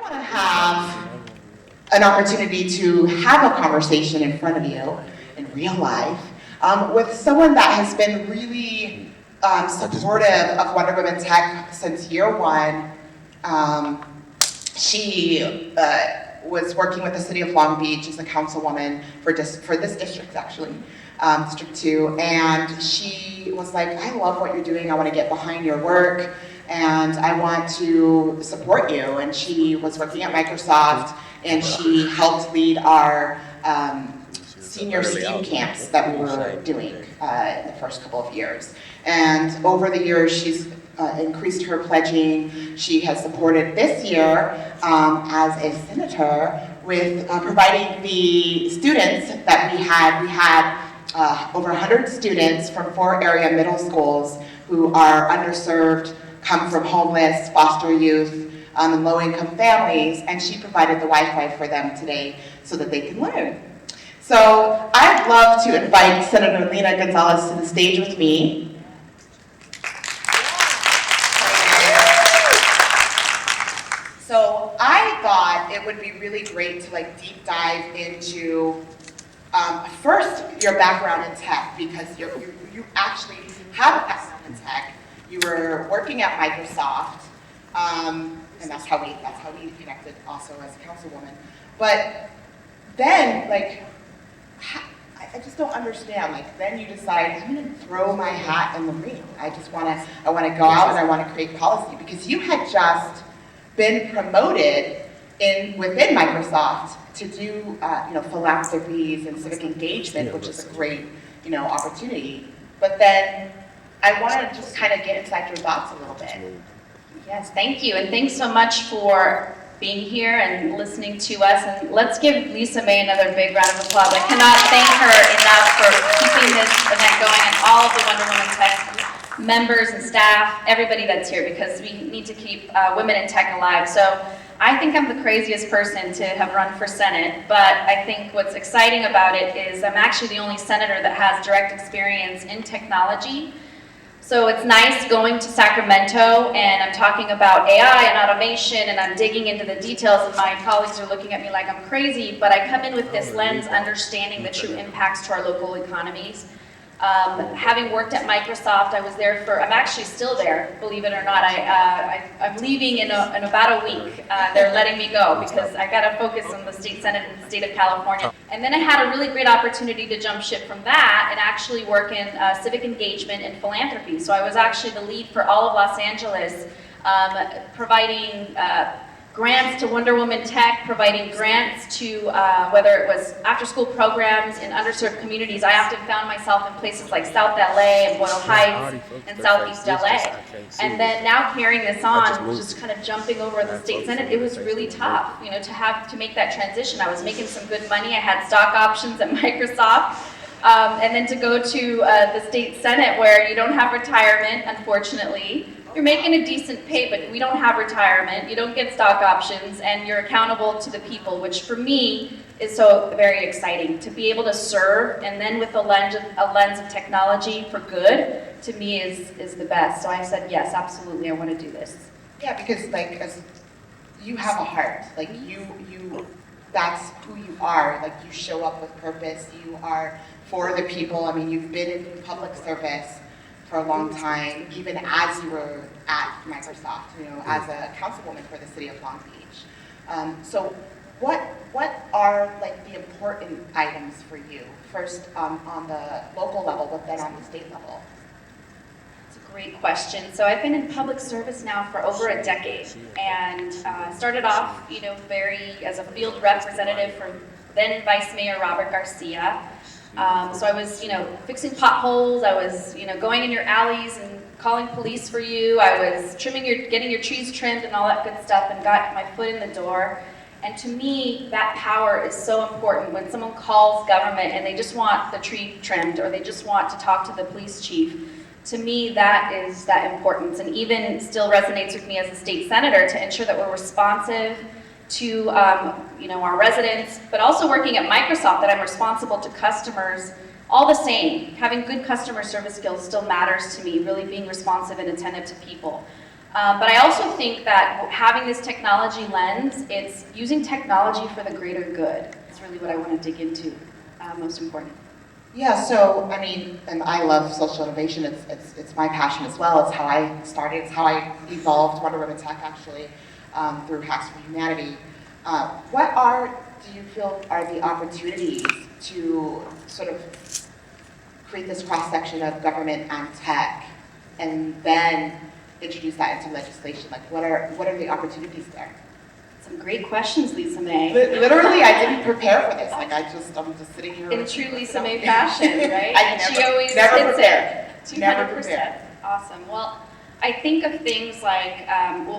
want to have an opportunity to have a conversation in front of you in real life with someone that has been really supportive of Wonder Women Tech since year one. She was working with the city of Long Beach as a councilwoman for this district, actually, District 2, and she was like, I love what you're doing, I want to get behind your work, and I want to support you. And she was working at Microsoft, and she helped lead our senior STEAM camps that we were doing in the first couple of years. And over the years, she's increased her pledging. She has supported this year as a senator with providing the students that we had. We had over 100 students from 4 area middle schools who are underserved, come from homeless, foster youth, and low-income families, and she provided the Wi-Fi for them today so that they can learn. So I'd love to invite Senator Lena Gonzalez to the stage with me. So I thought it would be really great to deep dive into first your background in tech, because you actually have a background in tech. You were working at Microsoft, and that's how we connected also as a councilwoman. But then, I just don't understand. Then you decide, I'm going to throw my hat in the ring. I want to go out and I want to create policy, because you had just been promoted within Microsoft to do philanthropies and civic engagement, which is a great opportunity. But then I wanted to just kind of get inside your thoughts a little bit. Yes, thank you, and thanks so much for being here and listening to us. And let's give Lisa May another big round of applause. I cannot thank her enough for keeping this event going, and all of the Wonder Women Tech members and staff, everybody that's here, because we need to keep women in tech alive. So I think I'm the craziest person to have run for Senate, but I think what's exciting about it is I'm actually the only senator that has direct experience in technology. So it's nice going to Sacramento and I'm talking about AI and automation and I'm digging into the details and my colleagues are looking at me like I'm crazy, but I come in with this lens understanding the true impacts to our local economies. Having worked at Microsoft, I'm actually still there, believe it or not. I'm leaving in about a week. They're letting me go because I got to focus on the state senate in the state of California. And then I had a really great opportunity to jump ship from that and actually work in civic engagement and philanthropy. So I was actually the lead for all of Los Angeles, providing grants to Wonder Woman Tech, providing grants to whether it was after-school programs in underserved communities. I often found myself in places like South LA and Boyle Heights and Southeast LA. And then now carrying this on, just kind of jumping over the state senate, it was really tough, to make that transition. I was making some good money. I had stock options at Microsoft. And then to go to the state senate where you don't have retirement, unfortunately. You're making a decent pay, but we don't have retirement, you don't get stock options, and you're accountable to the people, which for me is so very exciting. To be able to serve, and then with a lens of technology for good, to me is the best. So I said, yes, absolutely, I want to do this. Yeah, because as you have a heart, that's who you are. You show up with purpose, you are for the people. I mean, you've been in public service for a long time, even as you were at Microsoft, as a councilwoman for the city of Long Beach. So what are the important items for you? First on the local level, but then on the state level? It's a great question. So I've been in public service now for over a decade, and started off, as a field representative for then Vice Mayor Robert Garcia. So I was, fixing potholes, I was, going in your alleys and calling police for you, I was getting your trees trimmed and all that good stuff, and got my foot in the door. And to me, that power is so important. When someone calls government and they just want the tree trimmed, or they just want to talk to the police chief, to me that is that importance, and even still resonates with me as a state senator to ensure that we're responsive to our residents, but also working at Microsoft, that I'm responsible to customers. All the same, having good customer service skills still matters to me, really being responsive and attentive to people. But I also think that having this technology lens, it's using technology for the greater good. That's really what I want to dig into, most important. Yeah, so I mean, and I love social innovation. It's my passion as well. It's how I started. It's how I evolved Wonder Women Tech actually through Hacks for Humanity. Do you feel are the opportunities to sort of create this cross section of government and tech, and then introduce that into legislation? Like, what are the opportunities there? Some great questions, Lisa May. Literally, I didn't prepare for this. Like, I'm just sitting here. In true Lisa May fashion, right? She always never hits prepared. it. 200%. Never prepared. Awesome. Well, I think of things like,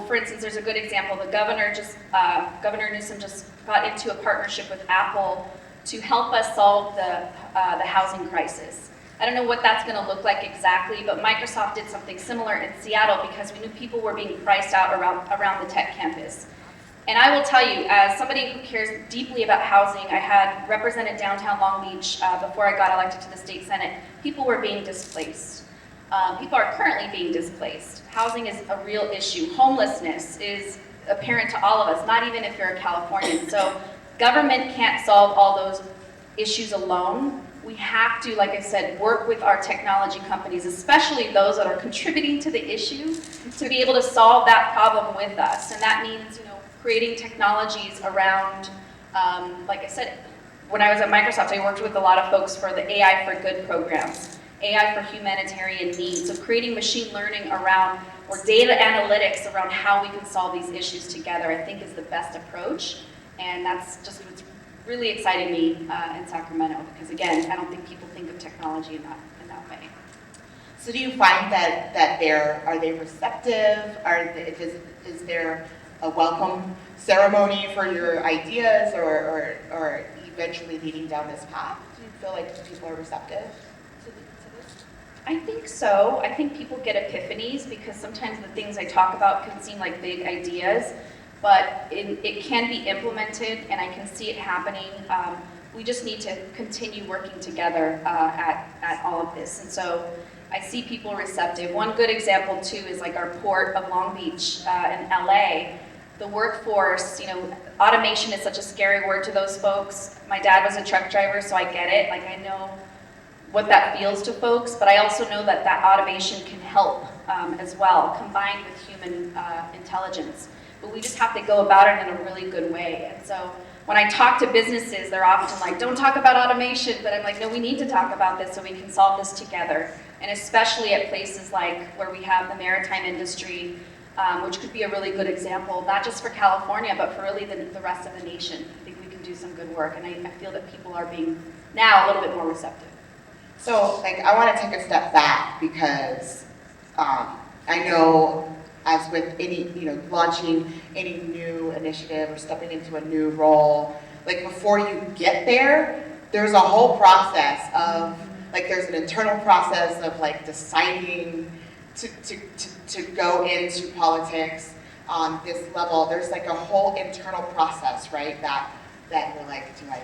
for instance, there's a good example. The Governor Newsom just got into a partnership with Apple to help us solve the housing crisis. I don't know what that's going to look like exactly, but Microsoft did something similar in Seattle because we knew people were being priced out around the tech campus. And I will tell you, as somebody who cares deeply about housing, I had represented downtown Long Beach before I got elected to the state senate. People were being displaced. People are currently being displaced. Housing is a real issue. Homelessness is apparent to all of us, not even if you're a Californian. So government can't solve all those issues alone. We have to, like I said, work with our technology companies, especially those that are contributing to the issue, to be able to solve that problem with us. And that means, creating technologies around, like I said, when I was at Microsoft, I worked with a lot of folks for the AI for Good programs, AI for humanitarian needs, so creating machine learning around, or data analytics around how we can solve these issues together, I think is the best approach. And that's just what's really exciting me in Sacramento, because again, I don't think people think of technology in that way. So do you find that are they receptive? Is there a welcome ceremony for your ideas, or eventually leading down this path? Do you feel like people are receptive to this? I think so. I think people get epiphanies because sometimes the things I talk about can seem like big ideas, but it can be implemented, and I can see it happening. We just need to continue working together at all of this. And so I see people receptive. One good example too is like our port of Long Beach in LA. The workforce, automation is such a scary word to those folks. My dad was a truck driver, so I get it. Like, I know what that feels to folks, but I also know that automation can help as well, combined with human intelligence. But we just have to go about it in a really good way. And so when I talk to businesses, they're often like, don't talk about automation, but I'm like, no, we need to talk about this so we can solve this together. And especially at places like where we have the maritime industry, which could be a really good example, not just for California, but for really the rest of the nation. I think we can do some good work, and I feel that people are being now a little bit more receptive. So, I want to take a step back because I know, as with any, launching any new initiative or stepping into a new role, before you get there, there's a whole process of, there's an internal process of deciding to go into politics on this level. There's a whole internal process, right? That you're like, do I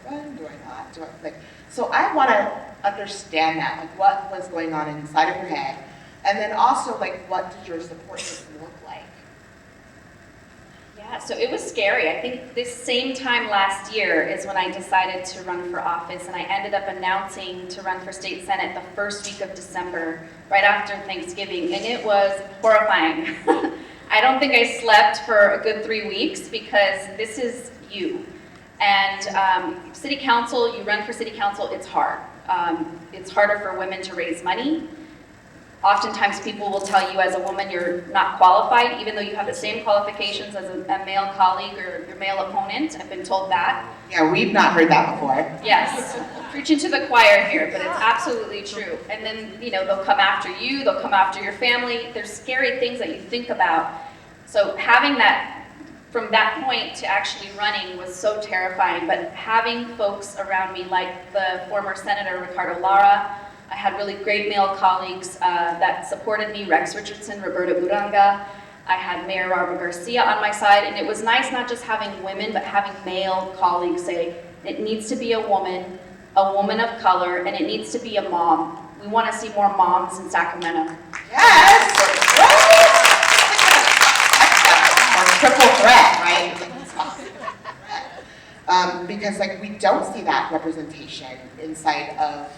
run? Do I not? So I want to understand that, what was going on inside of your head, and then also what did your support system look like? Yeah, so it was scary. I think this same time last year is when I decided to run for office, and I ended up announcing to run for state senate the first week of December, right after Thanksgiving, and it was horrifying. I don't think I slept for a good 3 weeks because this is you. And city council, you run for city council, it's hard. It's harder for women to raise money. Oftentimes people will tell you as a woman you're not qualified, even though you have the same qualifications as a male colleague or your male opponent. I've been told that. Yeah, we've not heard that before. Yes, preaching to the choir here, but it's absolutely true. And then, they'll come after you, they'll come after your family. There's scary things that you think about. So having that, from that point to actually running was so terrifying, but having folks around me like the former Senator Ricardo Lara, I had really great male colleagues that supported me, Rex Richardson, Roberta Uranga. I had Mayor Barbara Garcia on my side, and it was nice not just having women, but having male colleagues say, it needs to be a woman of color, and it needs to be a mom. We want to see more moms in Sacramento. Yes! triple threat, right? Because like we don't see that representation inside of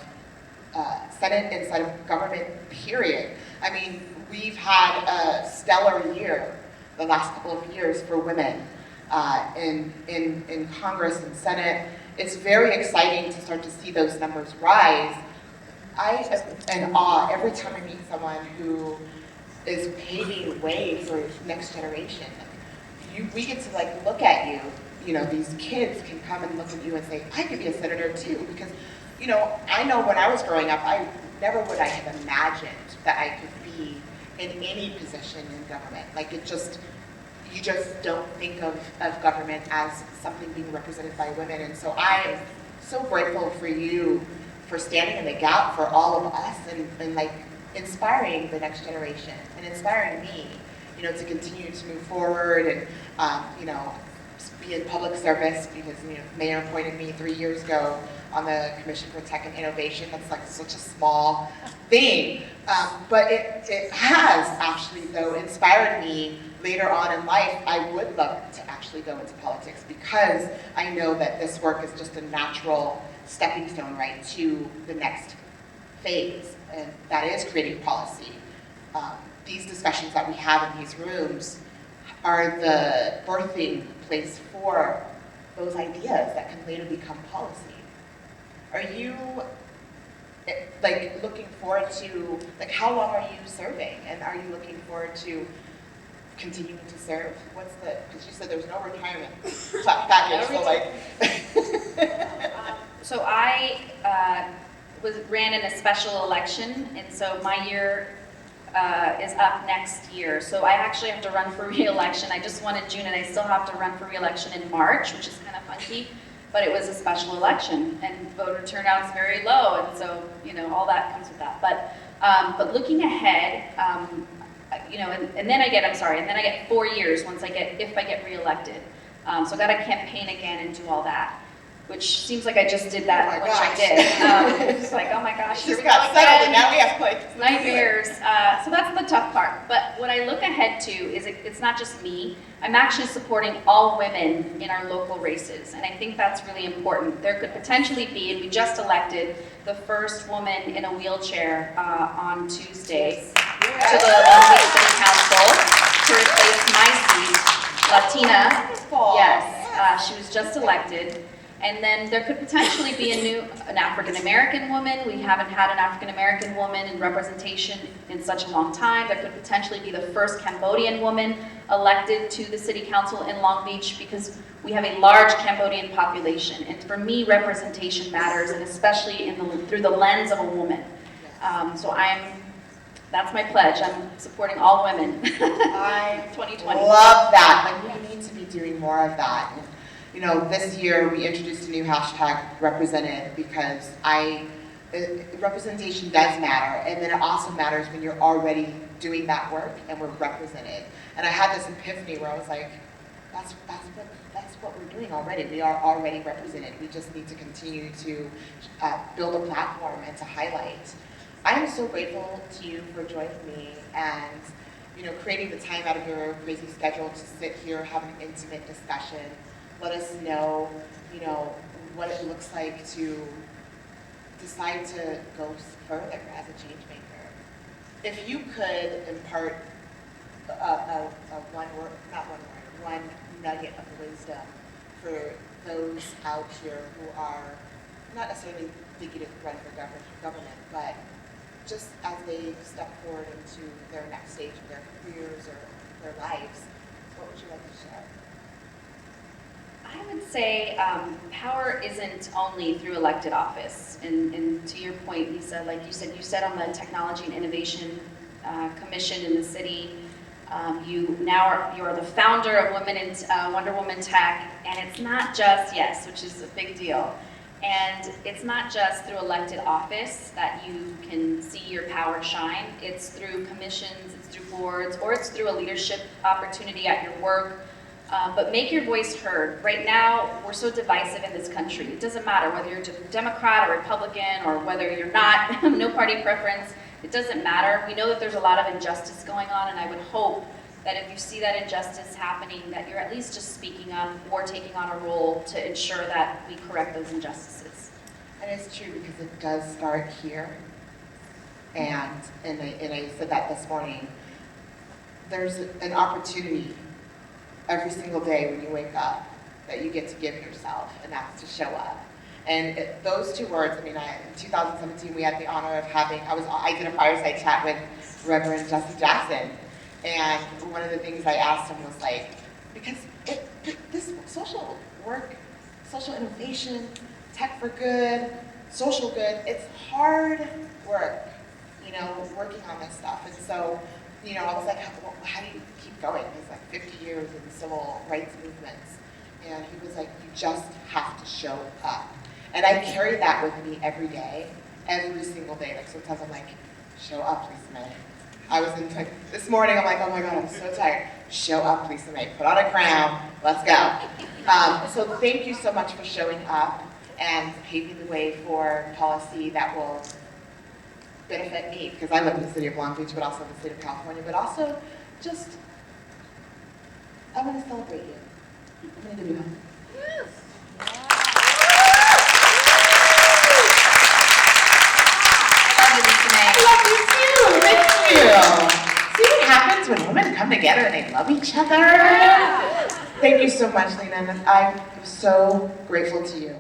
Senate, inside of government, period. I mean, we've had a stellar year the last couple of years for women in Congress and Senate. It's very exciting to start to see those numbers rise. I am in awe every time I meet someone who is paving the way for next generation. We get to like look at you, you know, these kids can come and look at you and say, I could be a senator too, because, you know, I know when I was growing up, I never would I have imagined that I could be in any position in government. Like it just, you just don't think of government as something being represented by women. And so I am so grateful for you for standing in the gap for all of us and like inspiring the next generation and inspiring me, you know, to continue to move forward and, you know, be in public service because, you know, Mayor appointed me 3 years ago on the Commission for Tech and Innovation. That's like such a small thing. But it has actually, though, inspired me later on in life. I would love to actually go into politics because I know that this work is just a natural stepping stone, right, to the next phase, and that is creating policy. These discussions that we have in these rooms are the birthing place for those ideas that can later become policy. Are you like looking forward to, like how long are you serving, and are you looking forward to continuing to serve? What's the, because you said there's no retirement package, so like. So I ran in a special election, and so my year is up next year. So I actually have to run for re-election. I just won in June, and I still have to run for re-election in March, which is kind of funky. But it was a special election, and voter turnout is very low, and so you know all that comes with that. But looking ahead, you know, and then I get 4 years once if I get re-elected. So I got to campaign again and do all that, which seems like I just did that, which I did. It's like, oh my gosh, just got settled, and now we have like nightmares. So that's the tough part. But what I look ahead to is it's not just me. I'm actually supporting all women in our local races, and I think that's really important. There could potentially be, and we just elected the first woman in a wheelchair on Tuesday to the Long Beach City Council to replace my seat, Latina. Yes, she was just elected. And then there could potentially be an African-American woman. We haven't had an African-American woman in representation in such a long time. There could potentially be the first Cambodian woman elected to the city council in Long Beach because we have a large Cambodian population. And for me, representation matters, and especially through the lens of a woman. So that's my pledge. I'm supporting all women. I 2020. Love that. Like we need to be doing more of that. And, you know, this year we introduced a new hashtag, represented, because representation does matter, and then it also matters when you're already doing that work and we're represented. And I had this epiphany where I was like, that's what we're doing already. We are already represented. We just need to continue to build a platform and to highlight. I am so grateful to you for joining me and, you know, creating the time out of your crazy schedule to sit here, have an intimate discussion. Let us know, you know, what it looks like to decide to go further as a change maker. If you could impart one nugget of wisdom for those out here who are not necessarily thinking of running for government, but just as they step forward into their next stage of their careers or their lives, what would you like to share? I would say power isn't only through elected office. And to your point, Lisa, like you said on the Technology and Innovation Commission in the city, you are the founder of Women in Wonder Woman Tech, and it's not just, which is a big deal. And it's not just through elected office that you can see your power shine. It's through commissions, it's through boards, or it's through a leadership opportunity at your work. But make your voice heard. Right now, we're so divisive in this country. It doesn't matter whether you're a Democrat or Republican or whether you're not, no party preference. It doesn't matter. We know that there's a lot of injustice going on, and I would hope that if you see that injustice happening, that you're at least just speaking up or taking on a role to ensure that we correct those injustices. And it's true because it does start here. And I said that this morning. There's an opportunity every single day when you wake up that you get to give yourself, and that's to show up. And those two words, I mean, in 2017, we had the honor of having, I did a fireside chat with Reverend Jesse Jackson. And one of the things I asked him was like, because this social work, social innovation, tech for good, social good, it's hard work, you know, working on this stuff. And so, you know, I was like, how do you keep going? It's like 50 years in the civil rights movements. And he was like, you just have to show up. And I carry that with me every day, every single day. Like sometimes I'm like, show up, Lisa May. I was in, like, this morning, I'm like, oh my God, I'm so tired. Show up, Lisa May. Put on a crown. Let's go. So thank you so much for showing up and paving the way for policy that will benefit me, because I live in the city of Long Beach, but also in the state of California, but also just, I want to celebrate you. I'm going to give you a hug. See what happens when women come together and they love each other? Thank you so much, Lena, and I'm so grateful to you.